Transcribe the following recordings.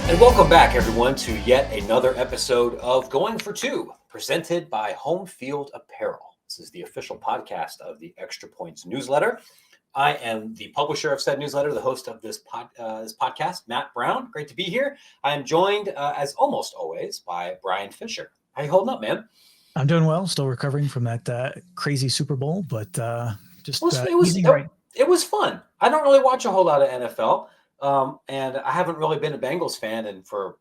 And welcome back, everyone, to yet another episode of Going for Two, presented by Homefield Apparel. This is the official podcast of the Extra Points newsletter. I am the publisher of said newsletter, the host of this podcast, Matt Brown. Great to be here. I am joined, as almost always, by Bryan Fischer. How you holding up, man? I'm doing well. Still recovering from that crazy Super Bowl, but just it was fun. I don't really watch a whole lot of NFL. And I haven't really been a Bengals fan for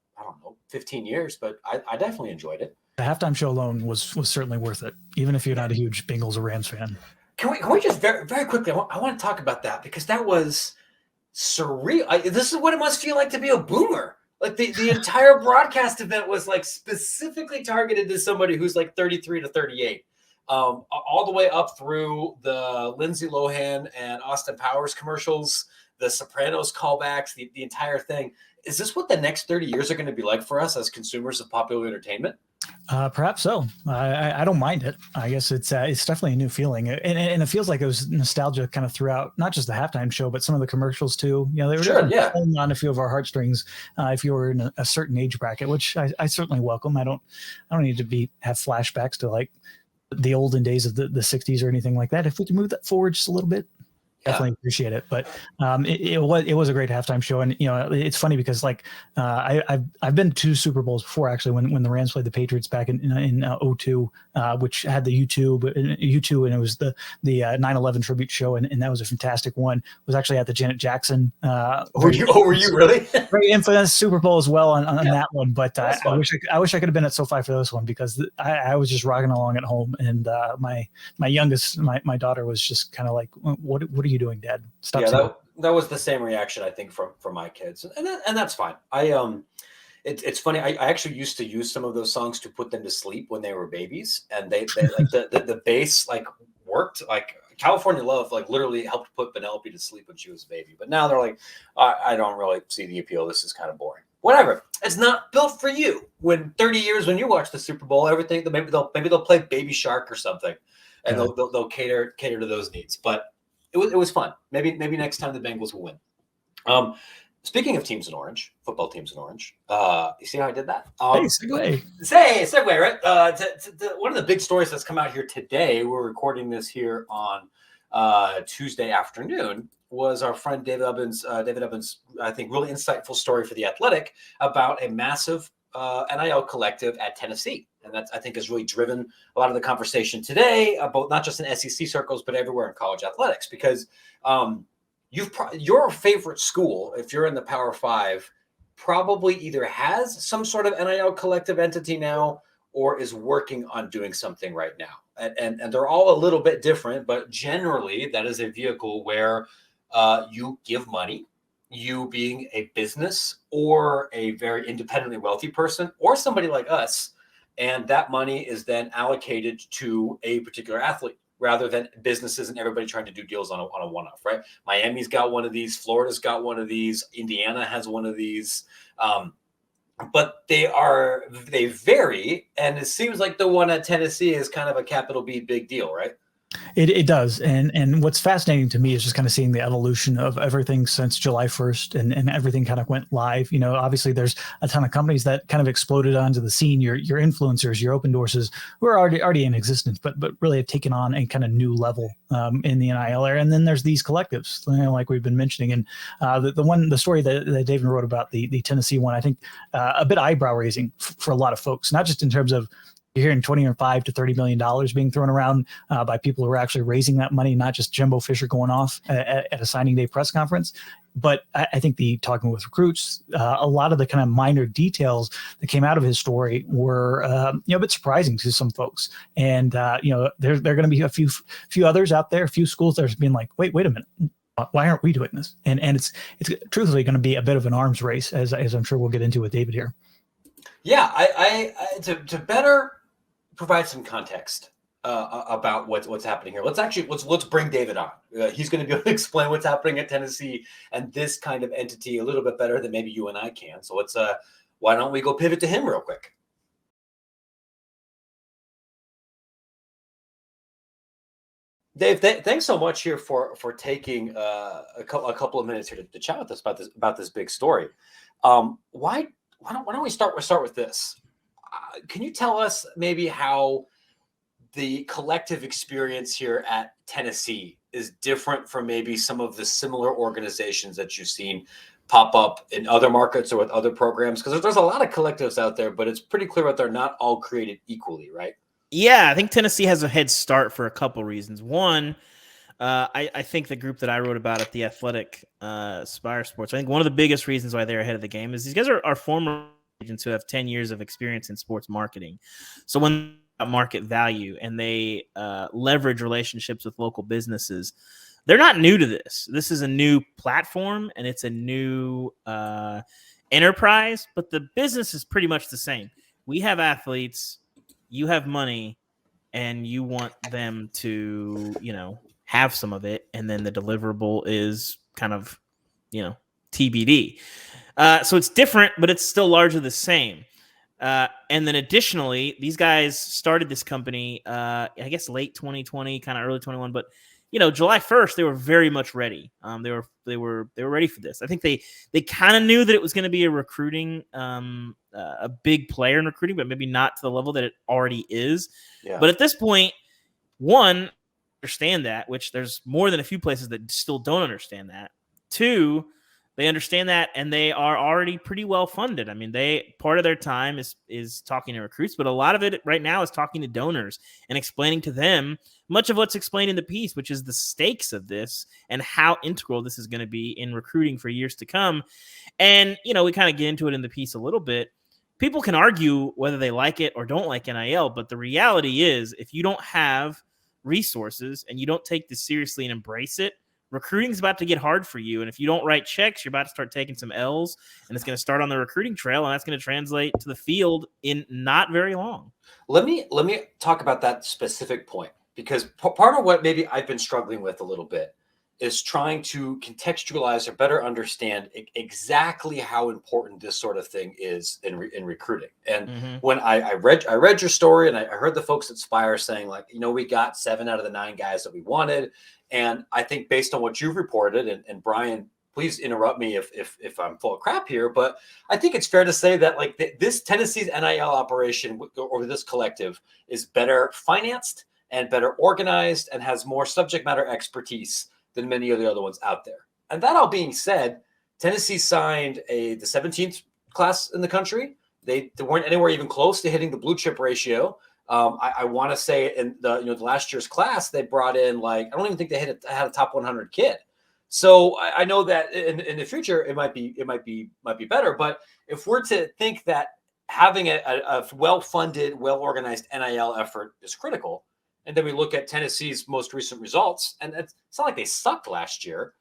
15 years, but I definitely enjoyed it. The halftime show alone was certainly worth it, even if you're not a huge Bengals or Rams fan. Can we just very, very quickly, I want to talk about that because that was surreal. This is what it must feel like to be a boomer. Like the entire broadcast event was like specifically targeted to somebody who's like 33 to 38. All the way up through the Lindsay Lohan and Austin Powers commercials, the Sopranos callbacks, the entire thing. Is this what the next 30 years are going to be like for us as consumers of popular entertainment? Perhaps so. I don't mind it. I guess it's definitely a new feeling, and it feels like it was nostalgia kind of throughout, not just the halftime show, but some of the commercials too. You know, they were pulling on a few of our heartstrings if you were in a certain age bracket, which I certainly welcome. I don't need to have flashbacks to like the olden days of the 60s or anything like that. If we can move that forward just a little bit, definitely appreciate it. But it was a great halftime show, and you know it's funny because like I've been to Super Bowls before actually when the Rams played the Patriots back in 2002, which had the U2 and it was the 9/11 tribute show, and that was a fantastic one. It was actually at the Janet Jackson. Were you really? Very infamous Super Bowl as well on that one. But I wish I could have been at SoFi for this one because I was just rocking along at home, and my youngest, my daughter was just kind of like, what are you doing, Dad? Stop. Yeah, that was the same reaction I think from my kids, and that's fine. It's funny. I actually used to use some of those songs to put them to sleep when they were babies, and they like the bass like worked. Like California Love like literally helped put Penelope to sleep when she was a baby. But now they're like, I don't really see the appeal. This is kind of boring. Whatever. It's not built for you. When 30 years when you watch the Super Bowl, everything maybe they'll play Baby Shark or something, and they'll cater to those needs. But it was fun. Maybe next time the Bengals will win. Speaking of teams in orange, football teams in orange, you see how I did that? Segue, right? One of the big stories that's come out here today, we're recording this here on Tuesday afternoon, was our friend David Ubben's, I think, really insightful story for The Athletic about a massive NIL collective at Tennessee. And that, I think, has really driven a lot of the conversation today about not just in SEC circles, but everywhere in college athletics. Because your favorite school, if you're in the Power Five, probably either has some sort of NIL collective entity now or is working on doing something right now. And they're all a little bit different, but generally that is a vehicle where you give money, you being a business or a very independently wealthy person or somebody like us, and that money is then allocated to a particular athlete rather than businesses and everybody trying to do deals on a one-off, right? Miami's got one of these. Florida's got one of these. Indiana has one of these. But they vary. And it seems like the one at Tennessee is kind of a capital B big deal, right? It does. And what's fascinating to me is just kind of seeing the evolution of everything since July 1st and everything kind of went live. You know, obviously there's a ton of companies that kind of exploded onto the scene, your influencers, your open doors who are already in existence, but really have taken on a kind of new level in the NIL area. And then there's these collectives, you know, like we've been mentioning. And the story that David wrote about the Tennessee one, I think a bit eyebrow raising for a lot of folks, not just in terms of you're hearing $25 to $30 million being thrown around by people who are actually raising that money, not just Jimbo Fisher going off at a signing day press conference. But I think talking with recruits, a lot of the kind of minor details that came out of his story were a bit surprising to some folks. And there are going to be a few others out there, a few schools that are being like, wait a minute. Why aren't we doing this? And it's truthfully going to be a bit of an arms race, as I'm sure we'll get into with David here. Yeah, I to better provide some context about what's happening here. Let's bring David on. He's going to be able to explain what's happening at Tennessee and this kind of entity a little bit better than maybe you and I can. So why don't we go pivot to him real quick? Dave, thanks so much here for taking a couple of minutes here to chat with us about this big story. Why don't we start with this? Can you tell us maybe how the collective experience here at Tennessee is different from maybe some of the similar organizations that you've seen pop up in other markets or with other programs? Because there's a lot of collectives out there, but it's pretty clear that they're not all created equally, right? Yeah, I think Tennessee has a head start for a couple reasons. One, I think the group that I wrote about at the Athletic, Spire Sports, I think one of the biggest reasons why they're ahead of the game is these guys are former agents who have 10 years of experience in sports marketing. So when market value and they leverage relationships with local businesses, they're not new to this. This is a new platform and it's a new enterprise, but the business is pretty much the same. We have athletes, you have money, and you want them to, have some of it, and then the deliverable is kind of, TBD. So it's different, but it's still largely the same. And then additionally, these guys started this company, I guess late 2020, kind of early 21, but July 1st, they were very much ready. They were ready for this. I think they kind of knew that it was going to be a recruiting, a big player in recruiting, but maybe not to the level that it already is. Yeah. But at this point, one, understand that, which there's more than a few places that still don't understand that. Two, they understand that, and they are already pretty well funded. I mean, part of their time is talking to recruits, but a lot of it right now is talking to donors and explaining to them much of what's explained in the piece, which is the stakes of this and how integral this is going to be in recruiting for years to come. And, we kind of get into it in the piece a little bit. People can argue whether they like it or don't like NIL, but the reality is if you don't have resources and you don't take this seriously and embrace it, recruiting is about to get hard for you. And if you don't write checks, you're about to start taking some L's, and it's going to start on the recruiting trail, and that's going to translate to the field in not very long. Let me talk about that specific point, because part of what maybe I've been struggling with a little bit is trying to contextualize or better understand exactly how important this sort of thing is in recruiting. And when I read your story and I heard the folks at Spire saying, like, we got 7 out of the 9 guys that we wanted. And I think based on what you've reported, and Bryan, please interrupt me if I'm full of crap here, but I think it's fair to say that this Tennessee's NIL operation or this collective is better financed and better organized and has more subject matter expertise than many of the other ones out there. And that all being said, Tennessee signed the 17th class in the country. They weren't anywhere even close to hitting the blue chip ratio. I want to say in the last year's class, they brought in I don't even think they had a top 100 kid. So I know that in the future it might be better. But if we're to think that having a well-funded, well-organized NIL effort is critical, and then we look at Tennessee's most recent results, and it's not like they sucked last year.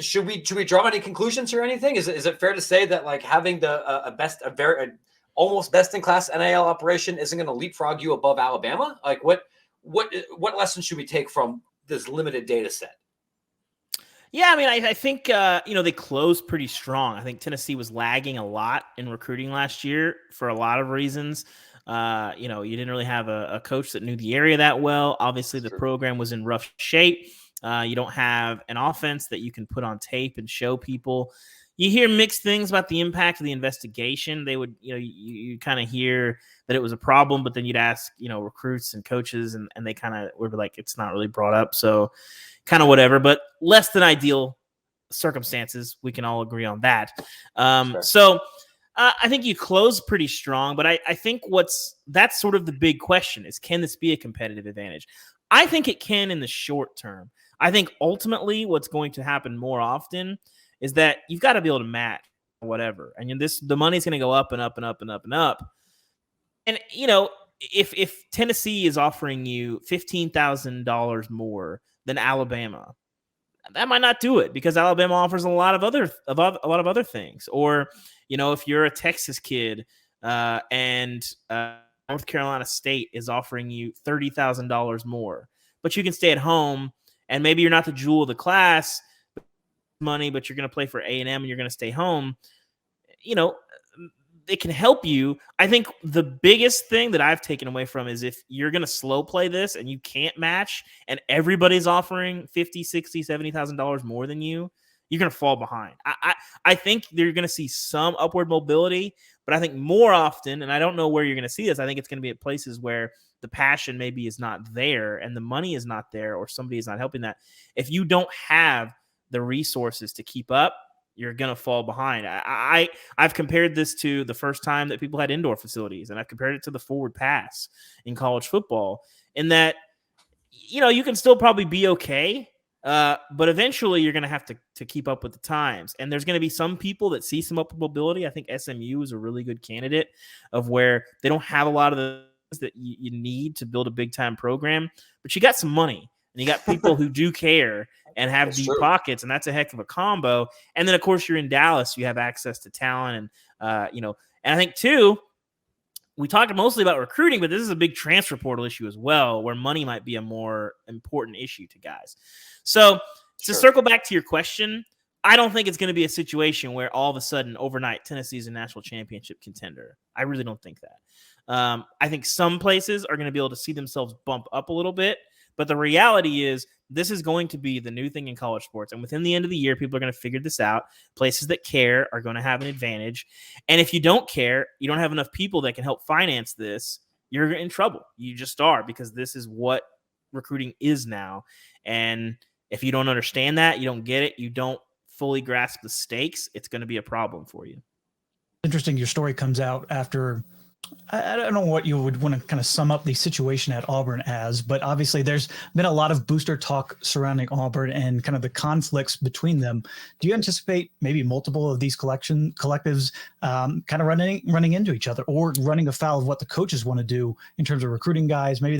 Should we draw any conclusions or anything? Is it fair to say that having a almost best in class NIL operation isn't going to leapfrog you above Alabama? What lessons should we take from this limited data set? Yeah, I mean, I think they closed pretty strong. I think Tennessee was lagging a lot in recruiting last year for a lot of reasons. You didn't really have a coach that knew the area that well. Obviously, the program was in rough shape. You don't have an offense that you can put on tape and show people. You hear mixed things about the impact of the investigation. They would, you kind of hear that it was a problem, but then you'd ask, recruits and coaches, and they kind of were like, it's not really brought up. So kind of whatever, but less than ideal circumstances. We can all agree on that. Sure. So I think you close pretty strong, but I think that's sort of the big question is, can this be a competitive advantage? I think it can in the short term. I think ultimately what's going to happen more often is that you've got to be able to match whatever. And the money's going to go up and up and up and up and up. And, if Tennessee is offering you $15,000 more than Alabama, that might not do it because Alabama offers a lot of other things. Or, if you're a Texas kid and North Carolina State is offering you $30,000 more, but you can stay at home and maybe you're not the jewel of the class money, but you're going to play for A&M and you're going to stay home, it can help you. I think the biggest thing that I've taken away from is if you're going to slow play this and you can't match and everybody's offering $50,000, $60,000, $70,000 more than you, you're going to fall behind. I think you're going to see some upward mobility, but I think more often, and I don't know where you're going to see this, I think it's going to be at places where the passion maybe is not there and the money is not there, or somebody is not helping that. If you don't have the resources to keep up, you're going to fall behind. I've compared this to the first time that people had indoor facilities, and I've compared it to the forward pass in college football, in that, you can still probably be okay, but eventually you're going to have to keep up with the times. And there's going to be some people that see some upward mobility. I think SMU is a really good candidate of where they don't have a lot of the things that you need to build a big-time program, but you got some money, and you got people who do care and have deep pockets, and that's a heck of a combo. And then, of course, you're in Dallas. You have access to talent, and and I think, too, we talked mostly about recruiting, but this is a big transfer portal issue as well, where money might be a more important issue to guys. So to circle back to your question, I don't think it's going to be a situation where all of a sudden, overnight, Tennessee's a national championship contender. I really don't think that. I think some places are going to be able to see themselves bump up a little bit, but the reality is this is going to be the new thing in college sports. And within the end of the year, people are going to figure this out. Places that care are going to have an advantage. And if you don't care, you don't have enough people that can help finance this, you're in trouble. You just are, because this is what recruiting is now. And if you don't understand that, you don't get it, you don't fully grasp the stakes, it's going to be a problem for you. Interesting. Your story comes out after, I don't know what you would want to kind of sum up the situation at Auburn as, but obviously there's been a lot of booster talk surrounding Auburn and kind of the conflicts between them. Do you anticipate maybe multiple of these collectives kind of running into each other, or running afoul of what the coaches want to do in terms of recruiting guys? Maybe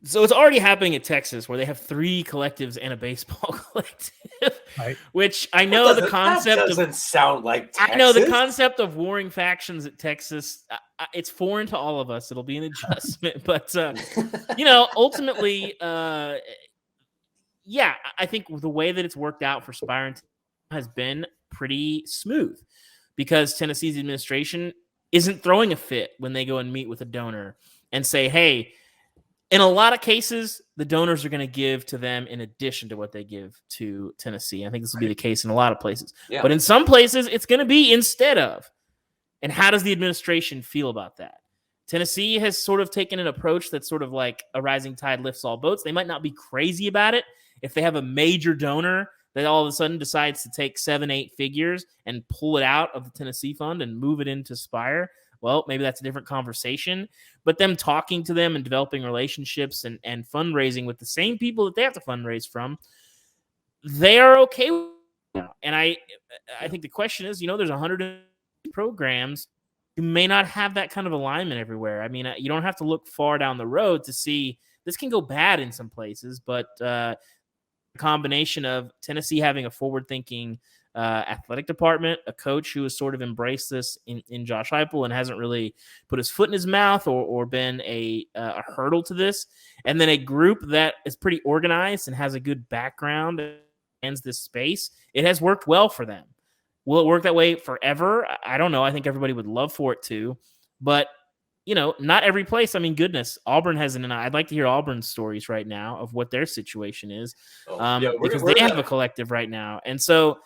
So it's already happening at Texas, where they have 3 collectives and a baseball collective, right? Which I know the concept doesn't sound like Texas. I know the concept of warring factions at Texas. It's foreign to all of us. It'll be an adjustment, but ultimately, I think the way that it's worked out for Spire has been pretty smooth, because Tennessee's administration isn't throwing a fit when they go and meet with a donor and say, hey, in a lot of cases, the donors are going to give to them in addition to what they give to Tennessee. I think this will be the case in a lot of places. Yeah. But in some places, it's going to be instead of. And how does the administration feel about that? Tennessee has sort of taken an approach that's sort of like a rising tide lifts all boats. They might not be crazy about it if they have a major donor that all of a sudden decides to take 7-8 figures and pull it out of the Tennessee fund and move it into Spire. Well, maybe that's a different conversation, but them talking to them and developing relationships and fundraising with the same people that they have to fundraise from, they are okay with it now. And I think the question is, there's 100 programs. You may not have that kind of alignment everywhere. I mean, you don't have to look far down the road to see this can go bad in some places, but a combination of Tennessee having a forward-thinking athletic department, a coach who has sort of embraced this in Josh Heupel and hasn't really put his foot in his mouth or been a hurdle to this, and then a group that is pretty organized and has a good background and this space. It has worked well for them. Will it work that way forever? I don't know. I think everybody would love for it to, but not every place. I mean, goodness, Auburn hasn't, and I'd like to hear Auburn's stories right now of what their situation is, because they have a collective right now, and so.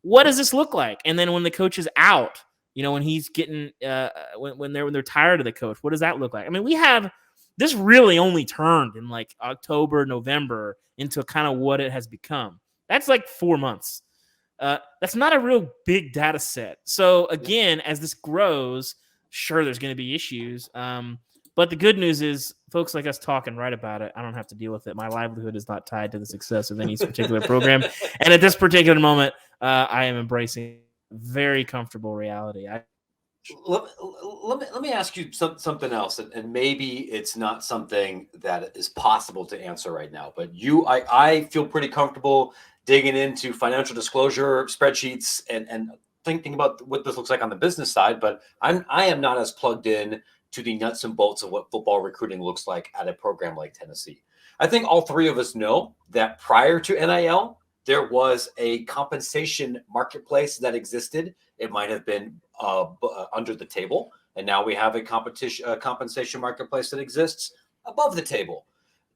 What does this look like? And then when the coach is out, when he's getting when they're tired of the coach, what does that look like? I mean, we have this really only turned in like October, November into kind of what it has become. That's like 4 months. That's not a real big data set. So again, as this grows, sure, there's going to be issues. But the good news is, folks like us talk and write about it. I don't have to deal with it. My livelihood is not tied to the success of any particular program. And at this particular moment, I am embracing very comfortable reality. Let me ask you something else, and maybe it's not something that is possible to answer right now. But I feel pretty comfortable digging into financial disclosure spreadsheets and thinking about what this looks like on the business side. But I am not as plugged in to the nuts and bolts of what football recruiting looks like at a program like Tennessee. I think all 3 of us know that prior to NIL, there was a compensation marketplace that existed. It might have been under the table, and now we have a compensation marketplace that exists above the table.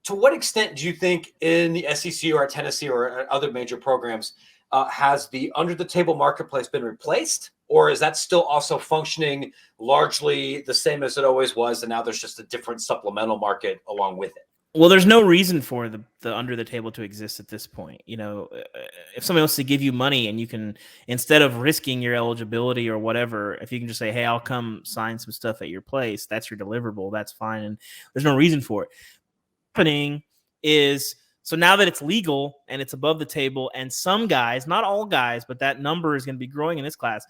To what extent do you think in the SEC or at Tennessee or at other major programs, has the under the table marketplace been replaced, or is that still also functioning largely the same as it always was, and now there's just a different supplemental market along with it? Well, there's no reason for the under the table to exist at this point. If somebody wants to give you money and you can, instead of risking your eligibility or whatever, if you can just say, hey, I'll come sign some stuff at your place, that's your deliverable, that's fine. And there's no reason for it. What's happening is, so now that it's legal and it's above the table, and some guys, not all guys, but that number is going to be growing in this class,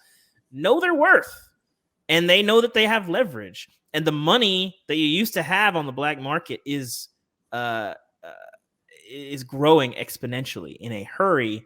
know their worth. And they know that they have leverage. And the money that you used to have on the black market is growing exponentially in a hurry,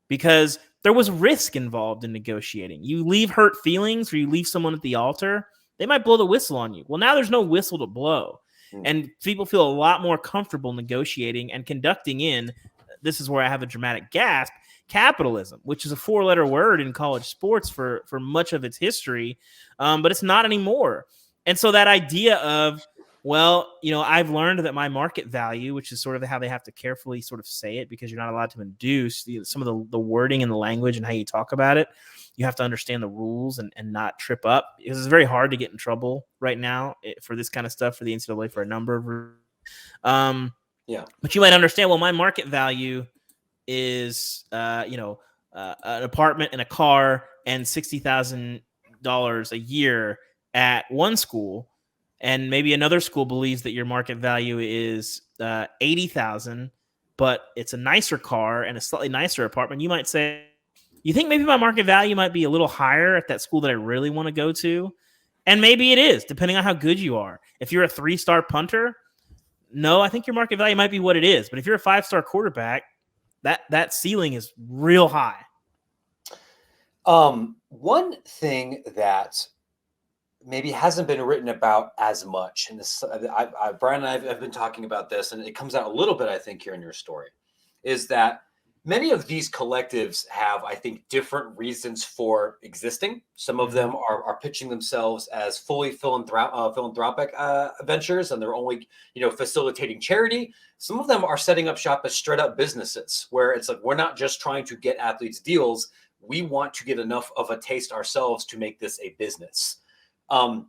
because there was risk involved in negotiating. You leave hurt feelings, or you leave someone at the altar, they might blow the whistle on you. Well, now there's no whistle to blow. And people feel a lot more comfortable negotiating and conducting in, this is where I have a dramatic gasp, capitalism, which is a 4-letter word in college sports for much of its history, but it's not anymore. And so that idea of, well, I've learned that my market value, which is sort of how they have to carefully sort of say it, because you're not allowed to induce some of the wording and the language and how you talk about it. You have to understand the rules and not trip up, because it's very hard to get in trouble right now for this kind of stuff for the NCAA for a number of reasons. But you might understand, well, my market value is, an apartment and a car and $60,000 a year at one school. And maybe another school believes that your market value is $80,000, but it's a nicer car and a slightly nicer apartment. You might say, you think maybe my market value might be a little higher at that school that I really want to go to? And maybe it is, depending on how good you are. If you're a 3-star punter, no, I think your market value might be what it is. But if you're a 5-star quarterback, that ceiling is real high. One thing that maybe hasn't been written about as much, and this, Bryan and I have been talking about this, and it comes out a little bit, I think, here in your story, is that many of these collectives have, I think, different reasons for existing. Some of them are pitching themselves as fully philanthropic ventures, and they're only, facilitating charity. Some of them are setting up shop as straight up businesses, where it's like, we're not just trying to get athletes deals. We want to get enough of a taste ourselves to make this a business. Do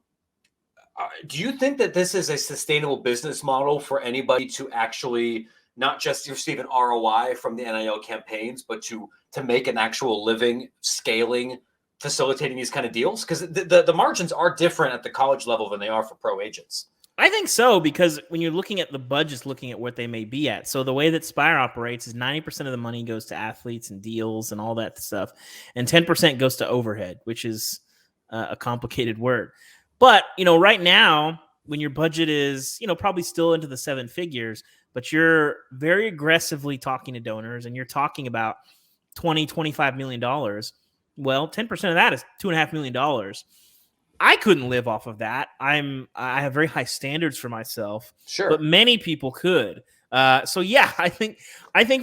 you think that this is a sustainable business model for anybody to actually not just receive an ROI from the NIL campaigns, but to make an actual living, scaling, facilitating these kind of deals? Because the margins are different at the college level than they are for pro agents. I think so, because when you're looking at the budgets, looking at what they may be at. So the way that Spire operates is 90% of the money goes to athletes and deals and all that stuff. And 10% goes to overhead, which is a complicated word. But, right now, when your budget is, probably still into the 7 figures, but you're very aggressively talking to donors and you're talking about $20-25 million. Well, 10% of that is $2.5 million. I couldn't live off of that. I have very high standards for myself, sure, but many people could. So yeah, I think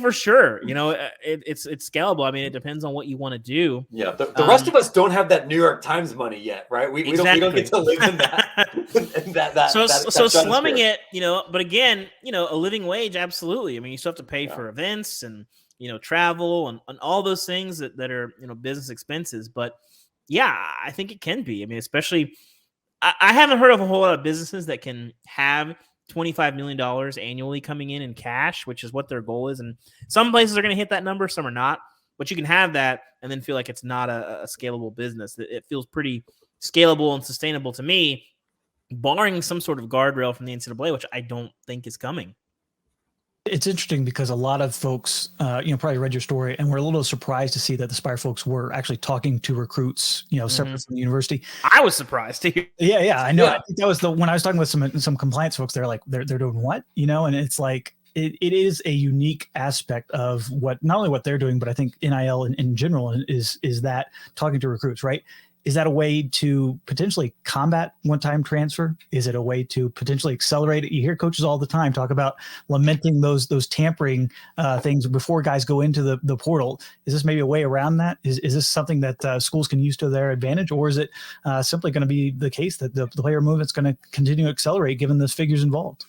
for sure, it's scalable. I mean, it depends on what you want to do. Yeah, the rest of us don't have that New York Times money yet, right? We don't get to live in that. So slumming it, but again, a living wage, absolutely. I mean, you still have to pay for events and travel and all those things that are business expenses. But yeah, I think it can be. I mean, especially, I haven't heard of a whole lot of businesses that can have $25 million annually coming in cash, which is what their goal is. And some places are going to hit that number, some are not. But you can have that and then feel like it's not a scalable business. It feels pretty scalable and sustainable to me, barring some sort of guardrail from the NCAA, which I don't think is coming. It's interesting because a lot of folks, probably read your story and were a little surprised to see that the Spire folks were actually talking to recruits, separate from the university. I was surprised to hear. Yeah, I know. Yeah. I think that was when I was talking with some compliance folks, they're like, they're doing what, and it's like, it is a unique aspect of what, not only what they're doing, but I think NIL in general is that talking to recruits, right? Is that a way to potentially combat one-time transfer? Is it a way to potentially accelerate it? You hear coaches all the time talk about lamenting those tampering things before guys go into the portal. Is this maybe a way around that? Is this something that schools can use to their advantage, or is it simply going to be the case that the player movement's going to continue to accelerate given those figures involved?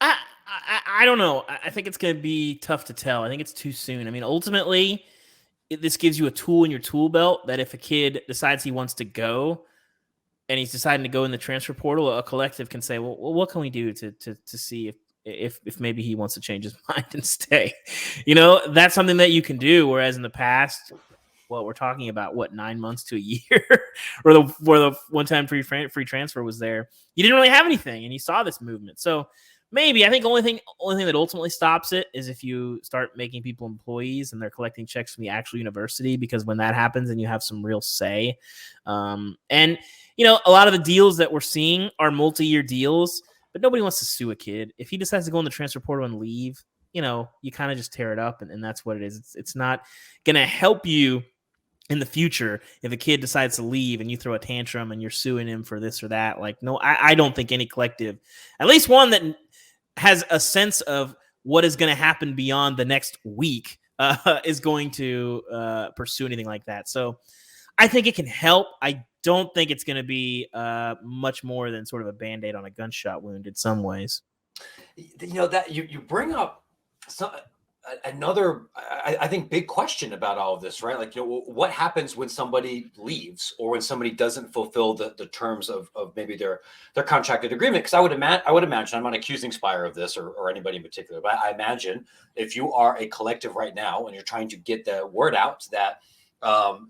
I don't know. I think it's going to be tough to tell. I think it's too soon. I mean, ultimately, this gives you a tool in your tool belt that if a kid decides he wants to go and he's deciding to go in the transfer portal, a collective can say, well, what can we do to see if maybe he wants to change his mind and stay? That's something that you can do. Whereas in the past, well, we're talking about 9 months to a year where the one-time free transfer was there. You didn't really have anything, and you saw this movement. So maybe I think only thing that ultimately stops it is if you start making people employees and they're collecting checks from the actual university, because when that happens, then you have some real say. And a lot of the deals that we're seeing are multi-year deals, but nobody wants to sue a kid. If he decides to go in the transfer portal and leave, you kind of just tear it up, and that's what it is. It's not going to help you in the future if a kid decides to leave and you throw a tantrum and you're suing him for this or that. Like, no, I don't think any collective, at least one that has a sense of what is going to happen beyond the next week, is going to pursue anything like that. So I think it can help. I don't think it's going to be much more than sort of a Band-Aid on a gunshot wound in some ways. That you bring up another, I think, big question about all of this, right? Like, what happens when somebody leaves or when somebody doesn't fulfill the terms of maybe their contracted agreement? Because I would imagine, I'm not accusing Spire of this or anybody in particular, but I imagine if you are a collective right now and you're trying to get the word out that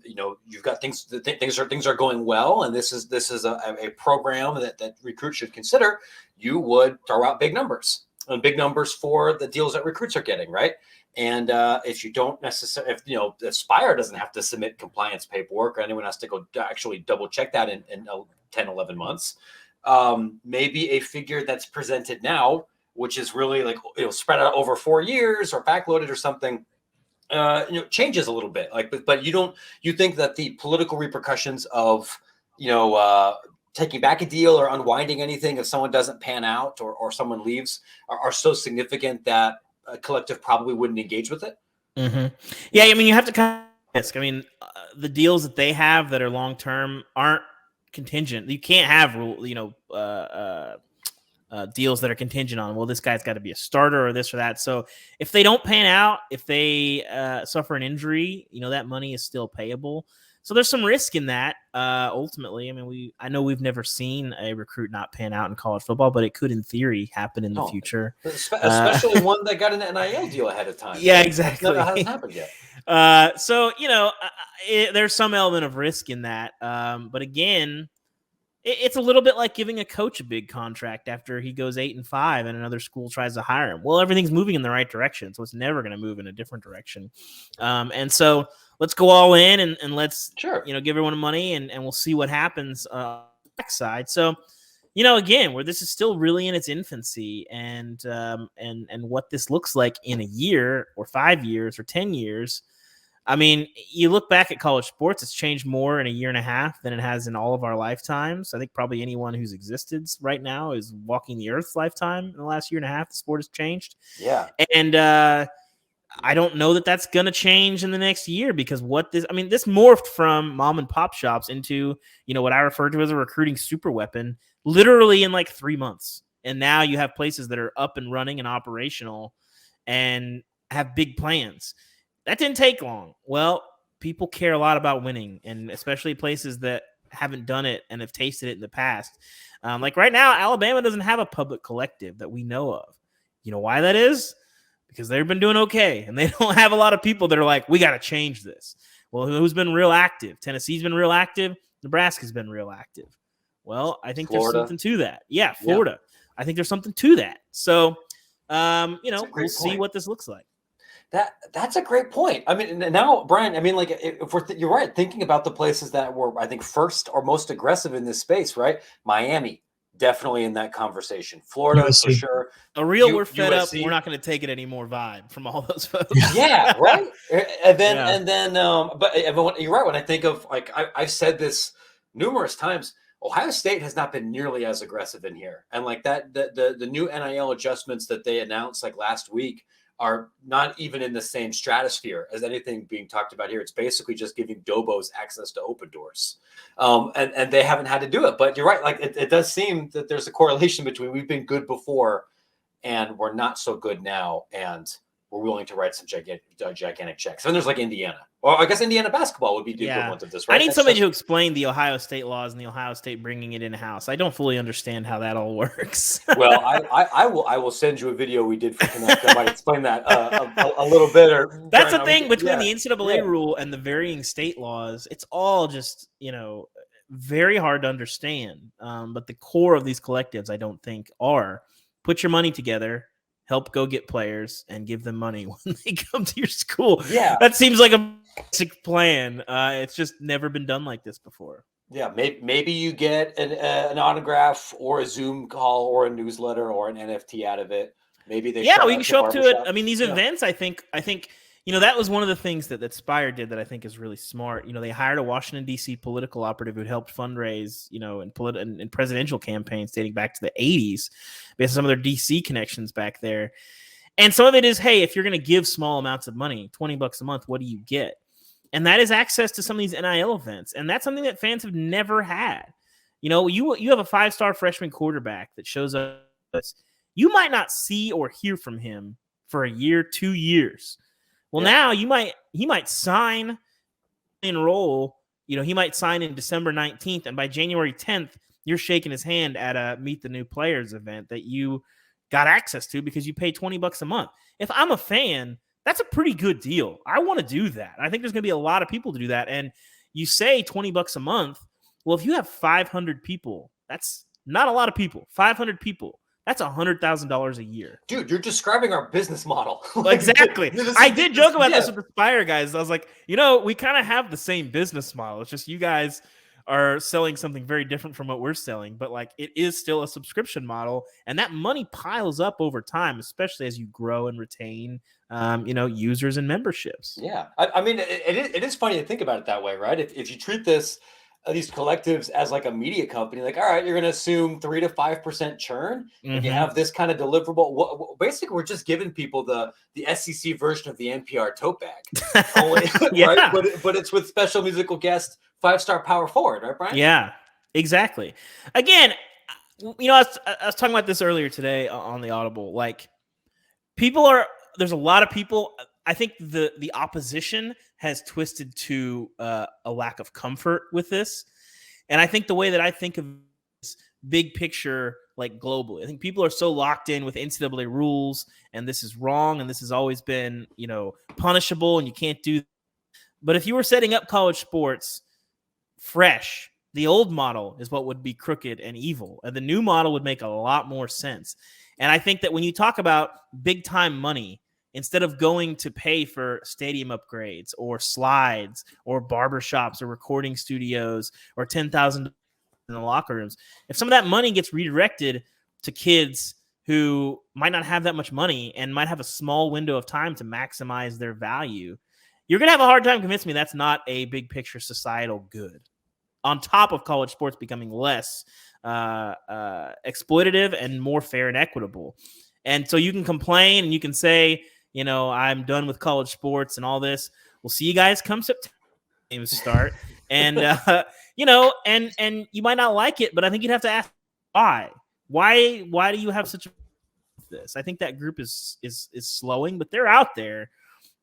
you've got things are going well, and this is a program that recruits should consider, you would throw out big numbers for the deals that recruits are getting, right? And if you don't necessarily, if Spire doesn't have to submit compliance paperwork or anyone has to go actually double check that in 10, 11 months, maybe a figure that's presented now, which is really like, spread out over 4 years or backloaded or something, changes a little bit. Like, but you think that the political repercussions of, taking back a deal or unwinding anything if someone doesn't pan out or someone leaves are so significant that a collective probably wouldn't engage with it. Mm-hmm. Yeah, I mean, you have to kind of risk. I mean, the deals that they have that are long term aren't contingent. You can't have deals that are contingent on, well, this guy's got to be a starter or this or that. So if they don't pan out, if they suffer an injury, that money is still payable. So there's some risk in that. Ultimately, I mean, I know we've never seen a recruit not pan out in college football, but it could, in theory, happen in the future. Especially one that got an NIL deal ahead of time. Yeah, exactly. That hasn't happened yet. So there's some element of risk in that. But again, it's a little bit like giving a coach a big contract after he goes 8-5 and another school tries to hire him. Well, everything's moving in the right direction, so it's never going to move in a different direction. And so let's go all in and let's give everyone money and we'll see what happens on the backside. So, again, where this is still really in its infancy and what this looks like in a year or 5 years or 10 years. I mean, you look back at college sports, it's changed more in a year and a half than it has in all of our lifetimes. I think probably anyone who's existed right now is walking the earth's lifetime in the last year and a half. The sport has changed. Yeah. And I don't know that that's going to change in the next year because this morphed from mom and pop shops into, what I refer to as a recruiting super weapon, literally in like 3 months. And now you have places that are up and running and operational and have big plans. That didn't take long. Well, people care a lot about winning, and especially places that haven't done it and have tasted it in the past. Like right now, Alabama doesn't have a public collective that we know of. You know why that is? Because they've been doing okay, and they don't have a lot of people that are like, we got to change this. Well, who's been real active? Tennessee's been real active. Nebraska's been real active. Well, I think Florida. There's something to that. Yeah, Florida. Yeah. I think there's something to that. So, we'll see what this looks like. That's a great point. I mean, now, Brian, I mean, like, if you're right, thinking about the places that were, I think, first or most aggressive in this space, right? Miami, definitely in that conversation. Florida, USC. For sure. A real we're fed USC. Up, we're not going to take it anymore vibe from all those folks. Yeah, right? And then, but you're right. When I think of, like, I've said this numerous times, Ohio State has not been nearly as aggressive in here. And like that, the new NIL adjustments that they announced like last week are not even in the same stratosphere as anything being talked about here. It's basically just giving Dobos access to open doors. And they haven't had to do it. But you're right. Like it does seem that there's a correlation between we've been good before and we're not so good now. And we're willing to write some gigantic checks. And there's like Indiana, or I guess Indiana basketball would be the equivalent of this, right? I need somebody to explain the Ohio State laws and the Ohio State bringing it in-house. I don't fully understand how that all works. Well, I will send you a video we did for Connect that might explain that a little bit. Or that's the thing between the NCAA rule and the varying state laws. It's all just, very hard to understand. But the core of these collectives, I don't think, are put your money together, help go get players, and give them money when they come to your school. Yeah. That seems like a basic plan. It's just never been done like this before. Yeah, maybe you get an autograph or a Zoom call or a newsletter or an NFT out of it. Maybe they we can show up to it. I mean, these events, I think that was one of the things that Spire did that I think is really smart. They hired a Washington, D.C. political operative who helped fundraise, in presidential campaigns dating back to the 80s based on some of their D.C. connections back there. And some of it is, hey, if you're going to give small amounts of money, $20 a month, what do you get? And that is access to some of these NIL events. And that's something that fans have never had. You have a 5-star freshman quarterback that shows up. You might not see or hear from him for a year, 2 years. Well, now he might sign, enroll, he might sign in December 19th. And by January 10th, you're shaking his hand at a Meet the New Players event that you got access to because you pay $20 a month. If I'm a fan, that's a pretty good deal. I want to do that. I think there's going to be a lot of people to do that. And you say $20 a month. Well, if you have 500 people, that's not a lot of people. 500 people. That's $100,000 a year. Dude, you're describing our business model. Exactly. I did joke about this with the Spire guys. I was like, we kind of have the same business model. It's just you guys are selling something very different from what we're selling, but like it is still a subscription model, and that money piles up over time, especially as you grow and retain, users and memberships. Yeah, I mean, it is funny to think about it that way, right? If you treat these collectives as like a media company, like, all right, you're going to assume 3 to 5% churn, and you have this kind of deliverable. Basically, we're just giving people the SEC version of the NPR tote bag, right? But it's with special musical guest 5-star power forward, right, Brian? Yeah, exactly. Again, I was talking about this earlier today on the Audible. Like, there's a lot of people. I think the opposition has twisted to a lack of comfort with this. And I think the way that I think of this big picture, like globally, I think people are so locked in with NCAA rules and this is wrong and this has always been, punishable and you can't do that. But if you were setting up college sports fresh, the old model is what would be crooked and evil. And the new model would make a lot more sense. And I think that when you talk about big time money, instead of going to pay for stadium upgrades or slides or barbershops or recording studios or $10,000 in the locker rooms, if some of that money gets redirected to kids who might not have that much money and might have a small window of time to maximize their value, you're going to have a hard time convincing me that's not a big picture societal good. On top of college sports becoming less exploitative and more fair and equitable. And so you can complain and you can say, I'm done with college sports and all this. We'll see you guys come September. Games start, and and you might not like it, but I think you'd have to ask why. Why do you have such a this? I think that group is slowing, but they're out there,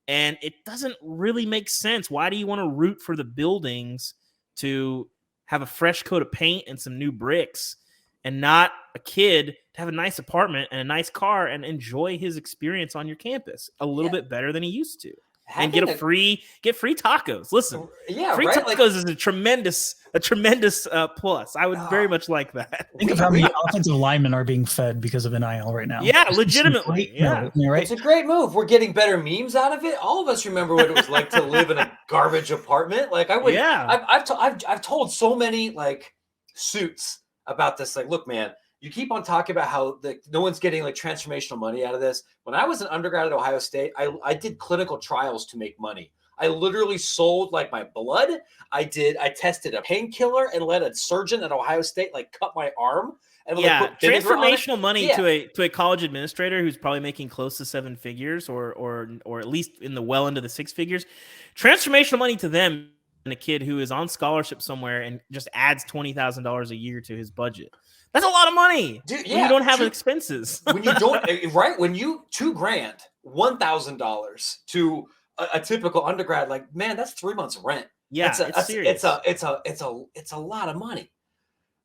and it doesn't really make sense. Why do you want to root for the buildings to have a fresh coat of paint and some new bricks, and not a kid to have a nice apartment and a nice car and enjoy his experience on your campus a little bit better than he used to? And get free tacos. Listen, free tacos is a tremendous plus. I would very much like that. Think of how many offensive linemen are being fed because of NIL right now. Yeah, legitimately. Yeah, right? It's a great move. We're getting better memes out of it. All of us remember what it was like to live in a garbage apartment. Like I would. Yeah. I've told so many like suits about this. Like, look, man. You keep on talking about how no one's getting like transformational money out of this. When I was an undergrad at Ohio State, I did clinical trials to make money. I literally sold like my blood. I tested a painkiller and let a surgeon at Ohio State like cut my arm. And transformational money to a college administrator who's probably making close to 7 figures or at least in the well into the 6 figures. Transformational money to them and a kid who is on scholarship somewhere and just adds $20,000 a year to his budget. That's a lot of money. Dude, when you don't have expenses. When you don't, right? When you $2,000 $1,000 to a typical undergrad, like, man, that's 3 months rent. Yeah, it's serious. It's a lot of money.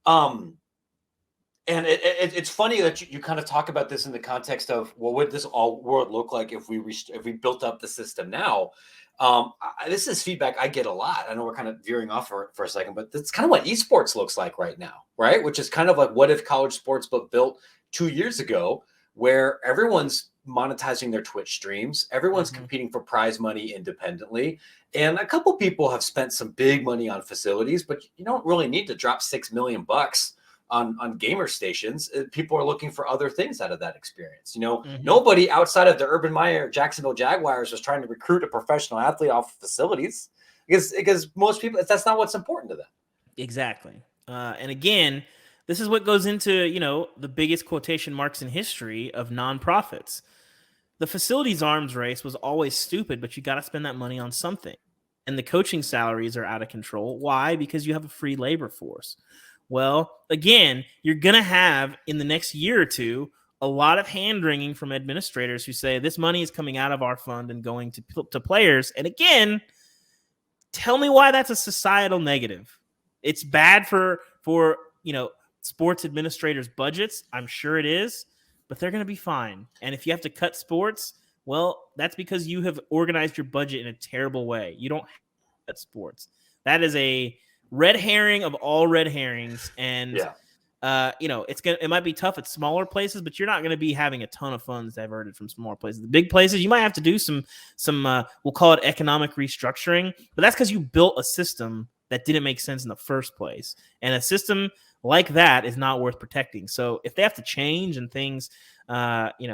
And it's funny that you kind of talk about this in the context of, well, what would this all world look like if we built up the system now? This is feedback I get a lot. I know we're kind of veering off for a second, but that's kind of what esports looks like right now, right? Which is kind of like, what if college sports but built 2 years ago, where everyone's monetizing their Twitch streams, everyone's competing for prize money independently, and a couple people have spent some big money on facilities, but you don't really need to drop $6 million on gamer stations. People are looking for other things out of that experience. Nobody outside of the Urban Meyer Jacksonville Jaguars was trying to recruit a professional athlete off facilities, because most people, that's not what's important to them. Exactly. And again, this is what goes into, the biggest quotation marks in history of nonprofits. The facilities arms race was always stupid, but you got to spend that money on something. And the coaching salaries are out of control. Why? Because you have a free labor force. Well, again, you're going to have in the next year or two a lot of hand-wringing from administrators who say this money is coming out of our fund and going to players. And again, tell me why that's a societal negative. It's bad for sports administrators' budgets. I'm sure it is, but they're going to be fine. And if you have to cut sports, well, that's because you have organized your budget in a terrible way. You don't have to cut sports. That is a red herring of all red herrings. And, it might be tough at smaller places, but you're not going to be having a ton of funds diverted from smaller places. The big places, you might have to do some we'll call it economic restructuring, but that's because you built a system that didn't make sense in the first place. And a system like that is not worth protecting. So if they have to change and things,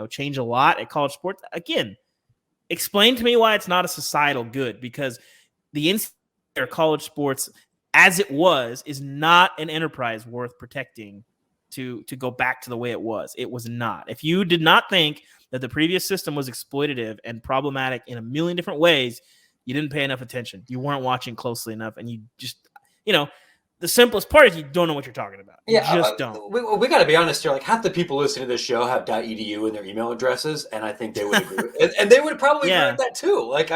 change a lot at college sports, again, explain to me why it's not a societal good, because the NCAA or college sports as it was is not an enterprise worth protecting to go back to the way it was. It was not. If you did not think that the previous system was exploitative and problematic in a million different ways, you didn't pay enough attention. You weren't watching closely enough, and you just, the simplest part is you don't know what you're talking about. You just don't. We got to be honest here. Like, half the people listening to this show have .edu in their email addresses, and I think they would agree. And they would probably agree with that too. Like,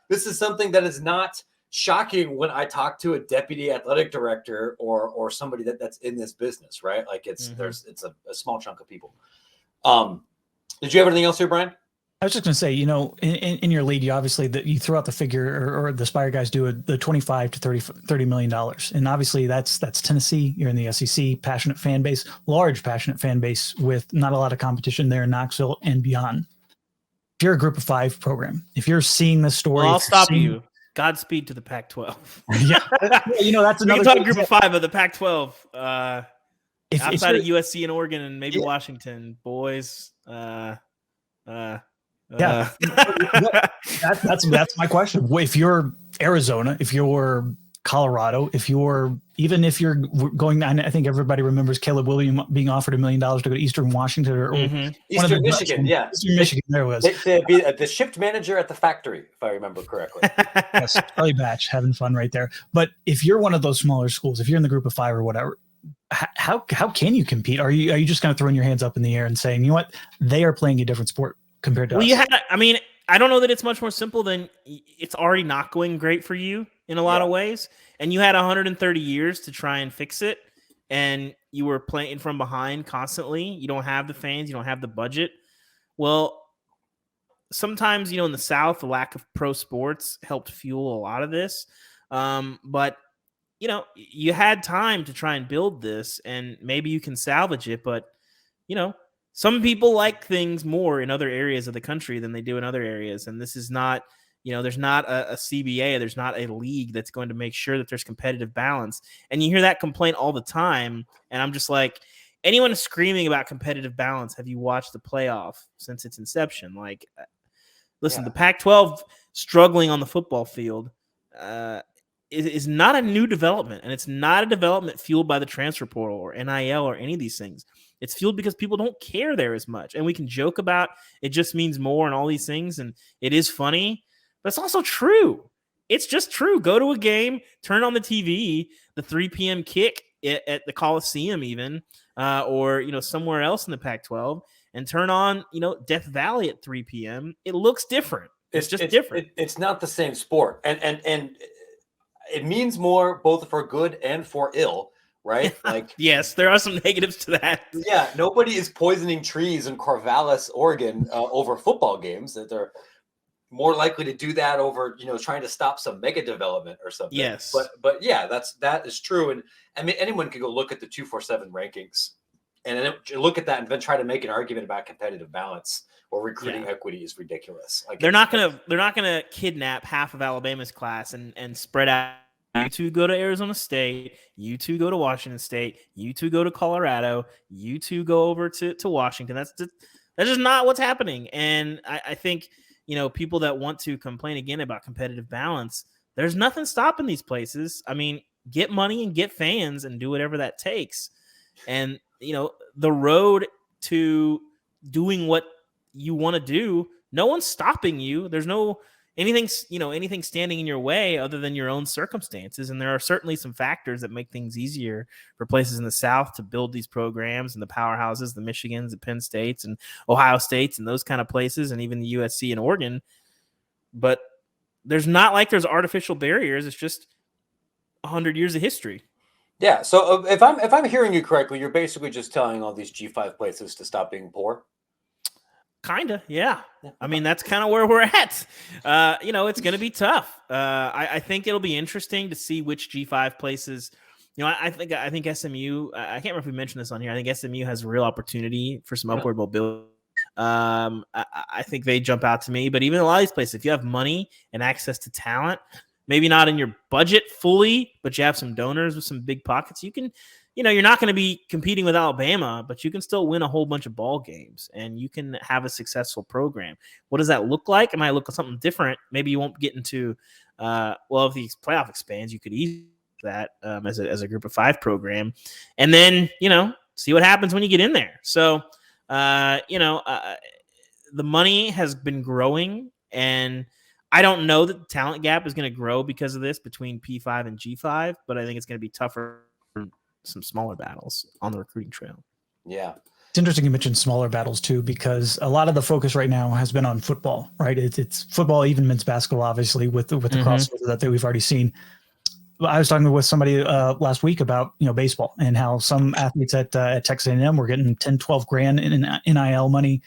this is something that is not shocking when I talk to a deputy athletic director or somebody that's in this business, right? Like, it's a small chunk of people. Did you have anything else here, Bryan? I was just going to say, in your lead, you obviously you throw out the figure, or the Spire guys do the $25 to $30 million, and obviously that's Tennessee. You're in the SEC, passionate fan base, large passionate fan base with not a lot of competition there in Knoxville and beyond. If you're a Group of 5 program, if you're seeing this story, I'll stop you. Godspeed to the Pac-12. Yeah, that's another. We can talk Group of 5 of the Pac-12. Outside of USC and Oregon and maybe Washington, boys. That's my question. If you're Arizona, if you're Colorado, if you're going, I think everybody remembers Caleb Williams being offered $1 million to go to Eastern Washington or Eastern Michigan. Eastern Michigan. There was to be the shift manager at the factory, if I remember correctly. Yes, Charlie Batch having fun right there. But if you're one of those smaller schools, if you're in the Group of 5 or whatever, how can you compete? Are you just kind of throwing your hands up in the air and saying, you know what, they are playing a different sport compared to us? I don't know that it's much more simple than it's already not going great for you in a lot of ways. And you had 130 years to try and fix it. And you were playing from behind constantly. You don't have the fans. You don't have the budget. Well, sometimes, in the South, the lack of pro sports helped fuel a lot of this. But you had time to try and build this, and maybe you can salvage it. But, some people like things more in other areas of the country than they do in other areas. And this is not, there's not a CBA. There's not a league that's going to make sure that there's competitive balance. And you hear that complaint all the time. And I'm just like, anyone screaming about competitive balance, have you watched the playoff since its inception? Like, listen, the Pac-12 struggling on the football field is not a new development. And it's not a development fueled by the transfer portal or NIL or any of these things. It's fueled because people don't care there as much. And we can joke about it just means more and all these things. And it is funny, but it's also true. It's just true. Go to a game, turn on the TV, the 3 p.m. kick at the Coliseum even, or, somewhere else in the Pac-12, and turn on, Death Valley at 3 p.m., it looks different. It's just different. It's not the same sport. And it means more both for good and for ill, right? Like, yes, there are some negatives to that. Yeah, nobody is poisoning trees in Corvallis, Oregon, over football games. That they're more likely to do that over, trying to stop some mega development or something. Yes, but yeah, that is true. And I mean, anyone can go look at the 247 rankings and then look at that and then try to make an argument about competitive balance or recruiting equity is ridiculous. Like, they're not gonna kidnap half of Alabama's class and spread out. You two go to Arizona State. You two go to Washington State. You two go to Colorado. You two go over to Washington. That's just not what's happening. And I think, people that want to complain again about competitive balance, there's nothing stopping these places. I mean, get money and get fans and do whatever that takes. And, the road to doing what you want to do, no one's stopping you. There's no anything standing in your way other than your own circumstances. And there are certainly some factors that make things easier for places in the South to build these programs, and the powerhouses, the Michigans, the Penn States, and Ohio States, and those kind of places, and even the USC and Oregon. But there's not like there's artificial barriers. It's just 100 years of history. Yeah. So if I'm hearing you correctly, you're basically just telling all these G5 places to stop being poor. Kinda, yeah. I mean, that's kind of where we're at. It's going to be tough. I think it'll be interesting to see which G5 places. I think SMU. I can't remember if we mentioned this on here. I think SMU has a real opportunity for some upward mobility. I think they jump out to me. But even a lot of these places, if you have money and access to talent, maybe not in your budget fully, but you have some donors with some big pockets, you can. You're not going to be competing with Alabama, but you can still win a whole bunch of ball games, and you can have a successful program. What does that look like? It might look like something different. Maybe you won't get into, if the playoff expands, you could easily do that as a group of 5 program, and then see what happens when you get in there. So, the money has been growing, and I don't know that the talent gap is going to grow because of this between P5 and G5, but I think it's going to be tougher. Some smaller battles on the recruiting trail. Yeah. It's interesting you mentioned smaller battles too, because a lot of the focus right now has been on football, right? It's football, even men's basketball, obviously, with the crossover that we've already seen. I was talking with somebody last week about, baseball and how some athletes at Texas A&M were getting 10, 12 grand in NIL money.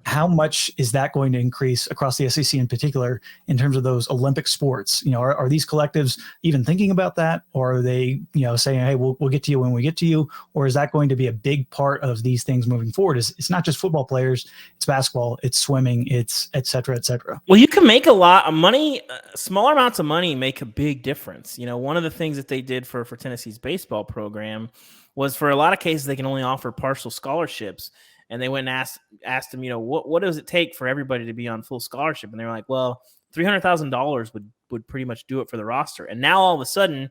How much is that going to increase across the SEC in particular in terms of those Olympic sports? Are these collectives even thinking about that, or are they, saying, hey, we'll get to you when we get to you? Or is that going to be a big part of these things moving forward? It's not just football players, it's basketball, it's swimming, it's et cetera, et cetera. Well, you can make a lot of money. Smaller amounts of money make a big difference. One of the things that they did for Tennessee's baseball program was, for a lot of cases, they can only offer partial scholarships. And they went and asked them, what does it take for everybody to be on full scholarship? And they were like, well, $300,000 would pretty much do it for the roster. And now all of a sudden,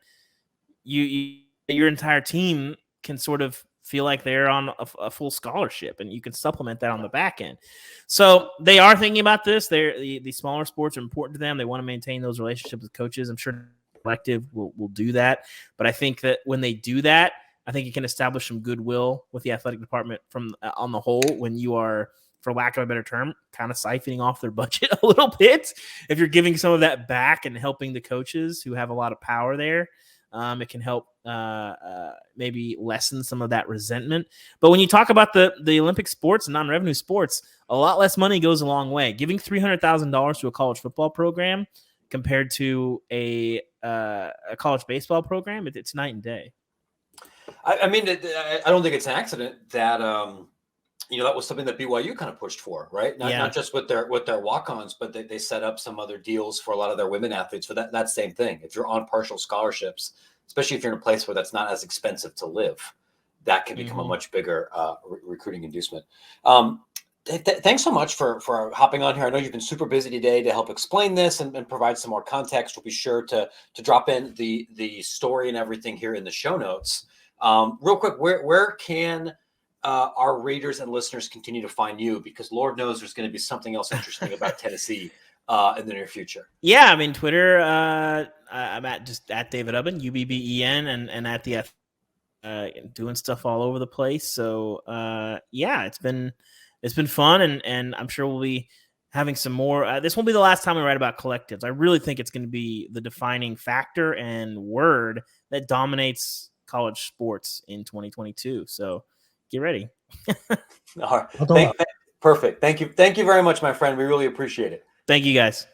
your entire team can sort of feel like they're on a full scholarship, and you can supplement that on the back end. So they are thinking about this. The smaller sports are important to them. They want to maintain those relationships with coaches. I'm sure the collective will do that. But I think that when they do that, I think you can establish some goodwill with the athletic department from on the whole, when you are, for lack of a better term, kind of siphoning off their budget a little bit. If you're giving some of that back and helping the coaches who have a lot of power there, it can help maybe lessen some of that resentment. But when you talk about the Olympic sports and non-revenue sports, a lot less money goes a long way. Giving $300,000 to a college football program compared to a college baseball program, it's night and day. I mean, I don't think it's an accident that that was something that BYU kind of pushed for, right? Not just with their walk-ons, but they set up some other deals for a lot of their women athletes for that same thing. If you're on partial scholarships, especially if you're in a place where that's not as expensive to live, that can become a much bigger recruiting inducement. Thanks so much for hopping on here. I know you've been super busy today to help explain this and provide some more context. We'll be sure to drop in the story and everything here in the show notes. Real quick, where can our readers and listeners continue to find you? Because Lord knows there's going to be something else interesting about Tennessee in the near future. Yeah, I mean, Twitter, I'm at David Ubben, UBBEN, and at the doing stuff all over the place. So it's been It's been fun, and I'm sure we'll be having some more. This won't be the last time we write about collectives. I really think it's going to be the defining factor and word that dominates college sports in 2022. So get ready. All right. Perfect. Thank you. Thank you very much, my friend. We really appreciate it. Thank you, guys.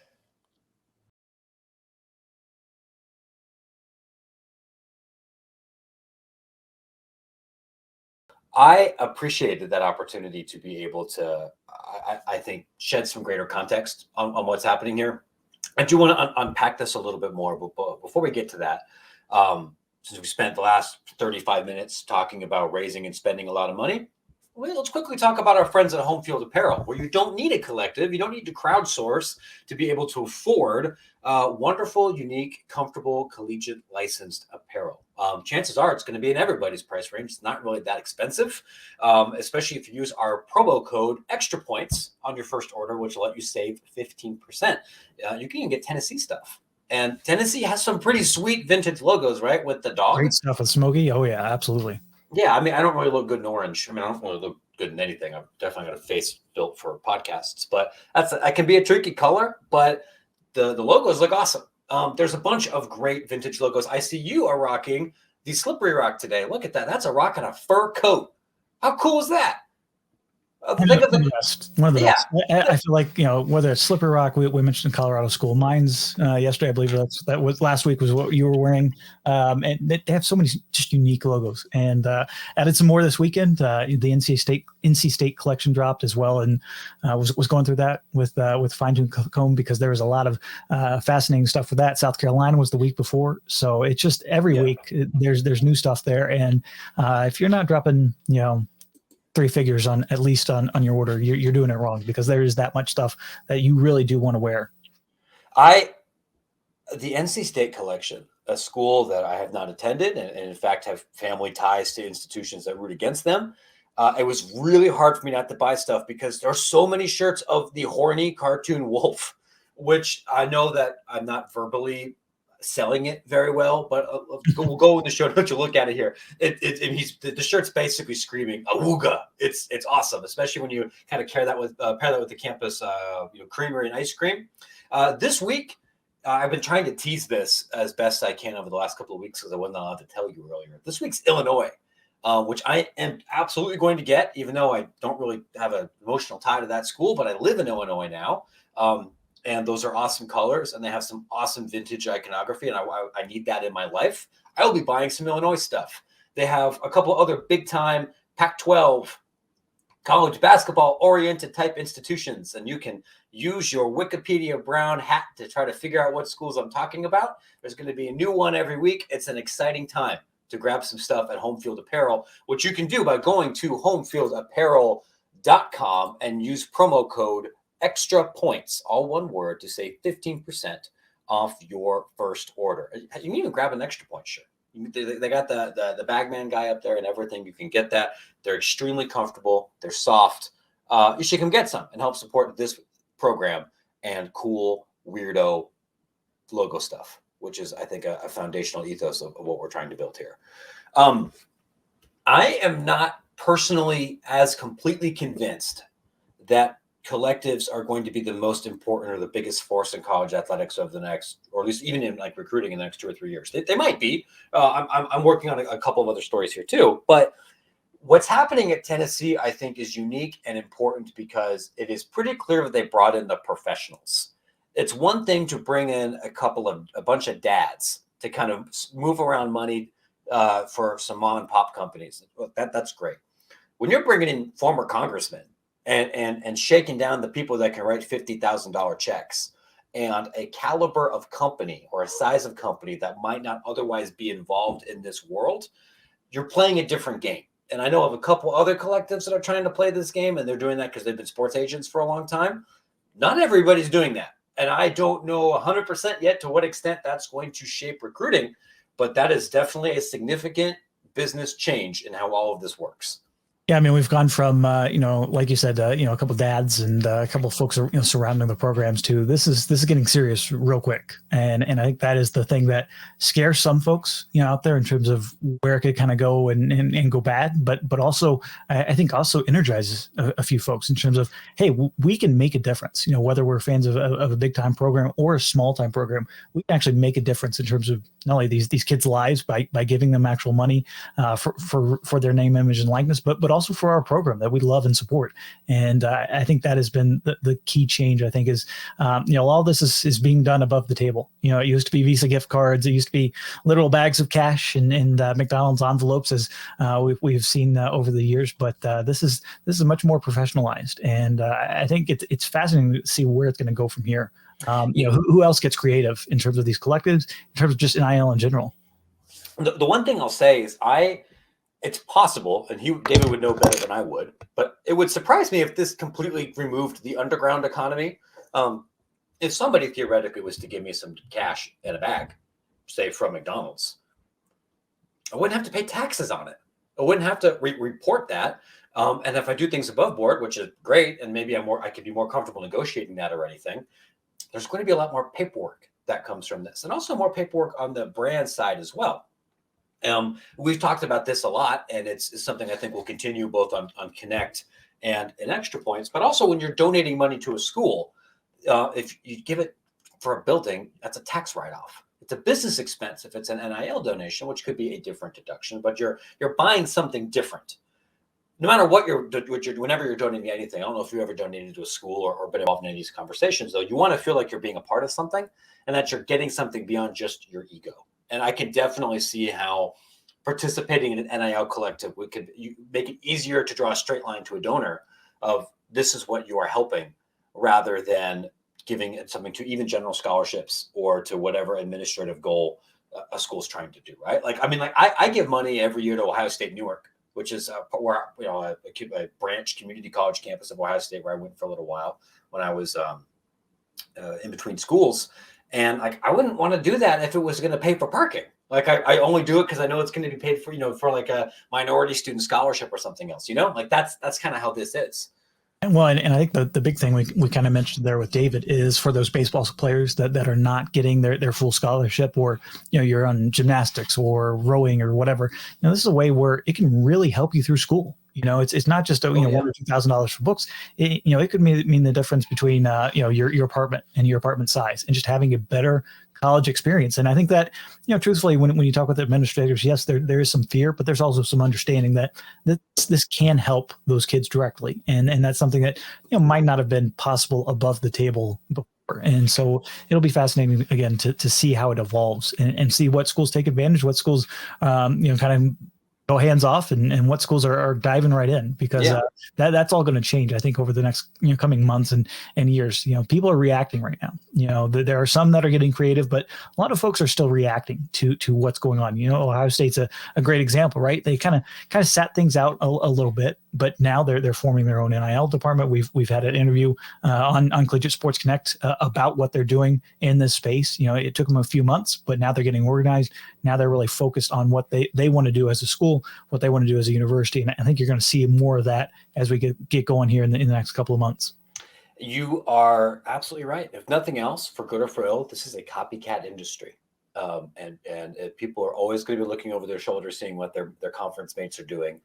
I appreciated that opportunity to be able to, I think, shed some greater context on what's happening here. I do want to unpack this a little bit more, but before we get to that, since we spent the last 35 minutes talking about raising and spending a lot of money, let's quickly talk about our friends at Homefield Apparel, where you don't need a collective, you don't need to crowdsource to be able to afford wonderful, unique, comfortable, collegiate licensed apparel. Chances are it's going to be in everybody's price range. It's not really that expensive, especially if you use our promo code Extra Points on your first order, which will let you save 15%. You can even get Tennessee stuff. And Tennessee has some pretty sweet vintage logos, right? With the dog. Great stuff with Smokey. Oh, yeah, absolutely. Yeah, I mean, I don't really look good in orange. I mean, I don't really look good in anything. I've definitely got a face built for podcasts, but that can be a tricky color, but the logos look awesome. There's a bunch of great vintage logos. I see you are rocking the Slippery Rock today. Look at that. That's a rock and a fur coat. How cool is that? One of the best. I feel like, whether it's Slippery Rock, we mentioned Colorado School. Mine's yesterday, I believe that was last week was what you were wearing. And they have so many just unique logos, and added some more this weekend. The NC State collection dropped as well, and was going through that with fine tooth comb, because there was a lot of fascinating stuff with that. South Carolina was the week before, so it's just every week there's new stuff there. And if you're not dropping, three figures on at least on your order, you're doing it wrong, because there is that much stuff that you really do want to wear. The NC State collection, a school that I have not attended, and in fact have family ties to institutions that root against them. It was really hard for me not to buy stuff, because there are so many shirts of the horny cartoon wolf, which I know that I'm not verbally selling it very well, but we'll go in the show notes. You look at it here. The shirt's basically screaming "Awooga." It's awesome, especially when you kind of pair that with the campus creamery and ice cream. This week, I've been trying to tease this as best I can over the last couple of weeks, because I wasn't allowed to tell you earlier. This week's Illinois, which I am absolutely going to get, even though I don't really have an emotional tie to that school, but I live in Illinois now. And those are awesome colors, and they have some awesome vintage iconography, and I need that in my life. I will be buying some Illinois stuff. They have a couple other big-time Pac-12 college basketball-oriented type institutions, and you can use your Wikipedia brown hat to try to figure out what schools I'm talking about. There's going to be a new one every week. It's an exciting time to grab some stuff at Homefield Apparel, which you can do by going to homefieldapparel.com and use promo code Extra Points, all one word, to save 15% off your first order. You can even grab an Extra Point shirt. They got the bagman guy up there and everything. You can get that. They're extremely comfortable. They're soft. You should come get some and help support this program and cool, weirdo logo stuff, which is, I think, a foundational ethos of what we're trying to build here. I am not personally as completely convinced that collectives are going to be the most important or the biggest force in college athletics of the next, or at least even in like recruiting in the next 2 or 3 years. They might be. I'm working on a couple of other stories here too. But what's happening at Tennessee, I think, is unique and important, because it is pretty clear that they brought in the professionals. It's one thing to bring in a bunch of dads to kind of move around money for some mom and pop companies. That's great. When you're bringing in former congressmen and shaking down the people that can write $50,000 checks, and a caliber of company or a size of company that might not otherwise be involved in this world, you're playing a different game. And I know of a couple other collectives that are trying to play this game, and they're doing that because they've been sports agents for a long time. Not everybody's doing that. And I don't know 100% yet to what extent that's going to shape recruiting, but that is definitely a significant business change in how all of this works. Yeah, I mean, we've gone from like you said, a couple dads and a couple of folks surrounding the programs to this is getting serious real quick, and I think that is the thing that scares some folks out there in terms of where it could kind of go and go bad, but also I think also energizes a few folks in terms of, hey, we can make a difference. Whether we're fans of a big time program or a small time program, we can actually make a difference in terms of not only these kids' lives by giving them actual money for their name, image, and likeness, but also for our program that we love and support. And I think that has been the key change. I think is all this is being done above the table. It used to be Visa gift cards, it used to be literal bags of cash and McDonald's envelopes, as we've seen over the years. But this is much more professionalized, and I think it's fascinating to see where it's going to go from here. Who else gets creative in terms of these collectives, in terms of just NIL in general? The one thing I'll say is it's possible, and David would know better than I would, but it would surprise me if this completely removed the underground economy. If somebody theoretically was to give me some cash in a bag, say from McDonald's, I wouldn't have to pay taxes on it. I wouldn't have to report that. And if I do things above board, which is great, and maybe I could be more comfortable negotiating that or anything, there's going to be a lot more paperwork that comes from this, and also more paperwork on the brand side as well. We've talked about this a lot, and it's something I think will continue both on Connect and in Extra Points, but also when you're donating money to a school, if you give it for a building, that's a tax write-off. It's a business expense if it's an NIL donation, which could be a different deduction, but you're buying something different. No matter whenever you're donating anything, I don't know if you ever donated to a school or been involved in any of these conversations, though, you want to feel like you're being a part of something and that you're getting something beyond just your ego. And I can definitely see how participating in an NIL collective you make it easier to draw a straight line to a donor of this is what you are helping, rather than giving it something to even general scholarships or to whatever administrative goal a school's trying to do, right? I give money every year to Ohio State Newark, which is where a branch community college campus of Ohio State, where I went for a little while when I was in between schools. And I wouldn't want to do that if it was going to pay for parking. I only do it because I know it's going to be paid for, for like a minority student scholarship or something else, that's kind of how this is. And I think the big thing we kind of mentioned there with David is for those baseball players that are not getting their full scholarship, or, you're on gymnastics or rowing or whatever, this is a way where it can really help you through school. It's not just $1,000 or $2,000 for books. It could mean the difference between your apartment and your apartment size, and just having a better college experience. And I think that truthfully, when you talk with administrators, yes, there is some fear, but there's also some understanding that this can help those kids directly, and that's something that might not have been possible above the table before. And so it'll be fascinating again to see how it evolves and see what schools take advantage, what schools kind of go hands off, and what schools are diving right in, because that's all going to change, I think, over the next coming months and years. People are reacting right now. There are some that are getting creative, but a lot of folks are still reacting to what's going on. Ohio State's a great example, right? They kind of sat things out a little bit, but now they're forming their own NIL department. We've had an interview on Collegiate Sports Connect about what they're doing in this space. It took them a few months, but now they're getting organized. Now they're really focused on what they want to do as a school, what they want to do as a university. And I think you're going to see more of that as we get going here in the next couple of months. You are absolutely right. If nothing else, for good or for ill, this is a copycat industry. And people are always going to be looking over their shoulder, seeing what their conference mates are doing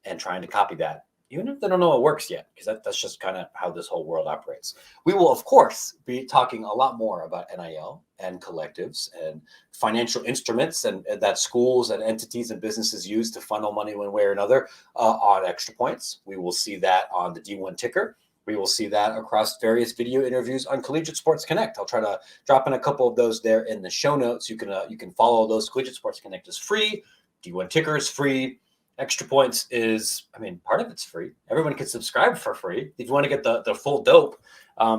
and trying to copy that, even if they don't know it works yet, because that's just kind of how this whole world operates. We will, of course, be talking a lot more about NIL and collectives and financial instruments and that schools and entities and businesses use to funnel money one way or another on Extra Points. We will see that on the D1 ticker. We will see that across various video interviews on Collegiate Sports Connect. I'll try to drop in a couple of those there in the show notes. You can follow those. Collegiate Sports Connect is free. D1 ticker is free. Extra Points is, part of it's free. Everyone can subscribe for free. If you want to get the full dope,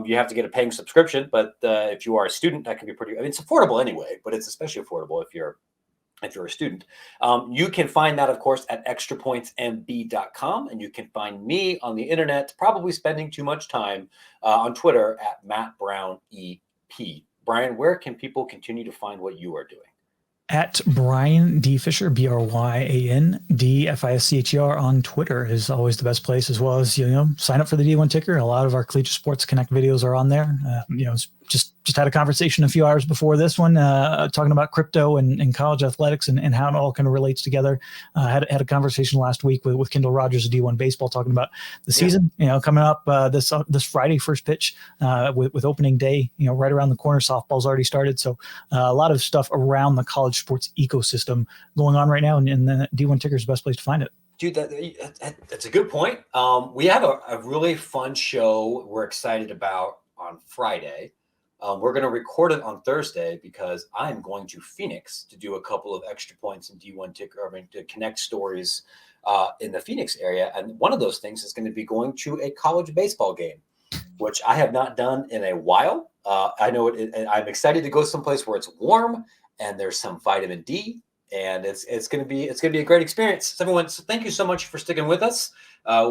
you have to get a paying subscription. But if you are a student, that can be pretty. It's affordable anyway, but it's especially affordable if you're a student. You can find that, of course, at extrapointsmb.com, and you can find me on the internet, probably spending too much time on Twitter at MattBrownEP. Bryan, where can people continue to find what you are doing? At Bryan D. Fischer, Bryan D. Fischer on Twitter is always the best place, as well as, sign up for the D1 ticker. A lot of our Collegiate Sports Connect videos are on there. Just had a conversation a few hours before this one, talking about crypto and college athletics and how it all kind of relates together. Had a conversation last week with Kendall Rogers of D1 Baseball, talking about the season, coming up this Friday, first pitch with opening day, right around the corner. Softball's already started. So a lot of stuff around the college sports ecosystem going on right now. And the D1 ticker is the best place to find it. Dude, that's a good point. We have a really fun show we're excited about on Friday. We're going to record it on Thursday because I'm going to Phoenix to do a couple of extra points in D1 ticker, to connect stories in the Phoenix area. And one of those things is going to be going to a college baseball game, which I have not done in a while. I know I'm excited to go someplace where it's warm and there's some vitamin D, and it's going to be a great experience. So everyone, so thank you so much for sticking with us.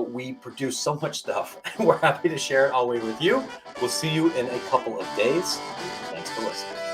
We produce so much stuff, and we're happy to share it all the way with you. We'll see you in a couple of days. Thanks for listening.